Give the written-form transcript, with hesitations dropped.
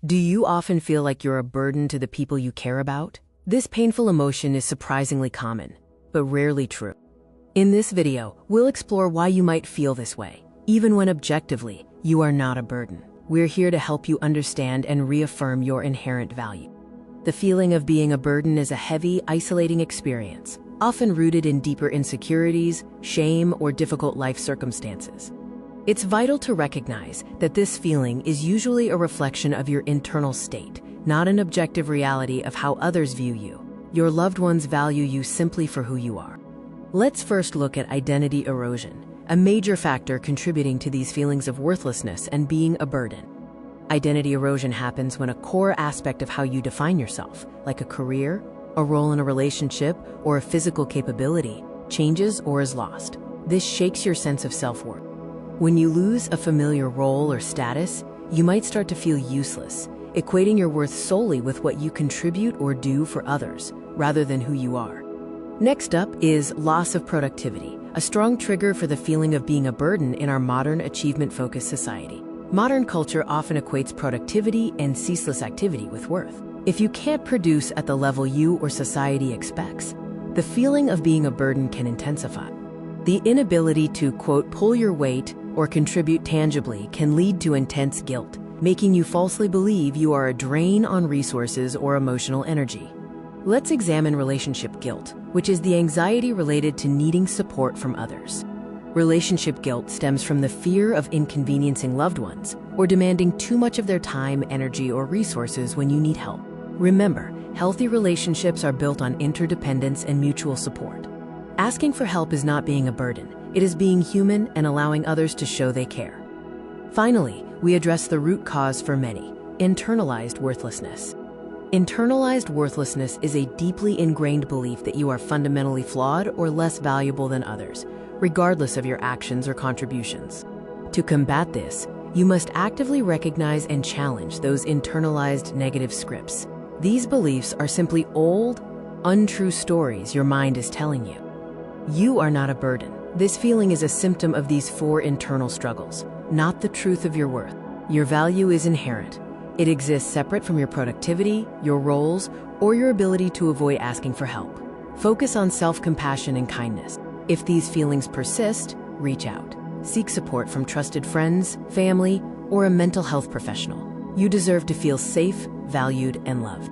Do you often feel like you're a burden to the people you care about? This painful emotion is surprisingly common, but rarely true. In this video, we'll explore why you might feel this way, even when objectively, you are not a burden. We're here to help you understand and reaffirm your inherent value. The feeling of being a burden is a heavy, isolating experience, often rooted in deeper insecurities, shame, or difficult life circumstances. It's vital to recognize that this feeling is usually a reflection of your internal state, not an objective reality of how others view you. Your loved ones value you simply for who you are. Let's first look at identity erosion, a major factor contributing to these feelings of worthlessness and being a burden. Identity erosion happens when a core aspect of how you define yourself, like a career, a role in a relationship, or a physical capability, changes or is lost. This shakes your sense of self-worth. When you lose a familiar role or status, you might start to feel useless, equating your worth solely with what you contribute or do for others, rather than who you are. Next up is loss of productivity, a strong trigger for the feeling of being a burden in our modern achievement-focused society. Modern culture often equates productivity and ceaseless activity with worth. If you can't produce at the level you or society expects, the feeling of being a burden can intensify. The inability to, quote, pull your weight or contribute tangibly can lead to intense guilt, making you falsely believe you are a drain on resources or emotional energy. Let's examine relationship guilt, which is the anxiety related to needing support from others. Relationship guilt stems from the fear of inconveniencing loved ones or demanding too much of their time, energy, or resources when you need help. Remember, healthy relationships are built on interdependence and mutual support. Asking for help is not being a burden. It is being human and allowing others to show they care. Finally, we address the root cause for many: internalized worthlessness. Internalized worthlessness is a deeply ingrained belief that you are fundamentally flawed or less valuable than others, regardless of your actions or contributions. To combat this, you must actively recognize and challenge those internalized negative scripts. These beliefs are simply old, untrue stories your mind is telling you. You are not a burden. This feeling is a symptom of these four internal struggles, not the truth of your worth. Your value is inherent. It exists separate from your productivity, your roles, or your ability to avoid asking for help. Focus on self-compassion and kindness. If these feelings persist, reach out. Seek support from trusted friends, family, or a mental health professional. You deserve to feel safe, valued, and loved.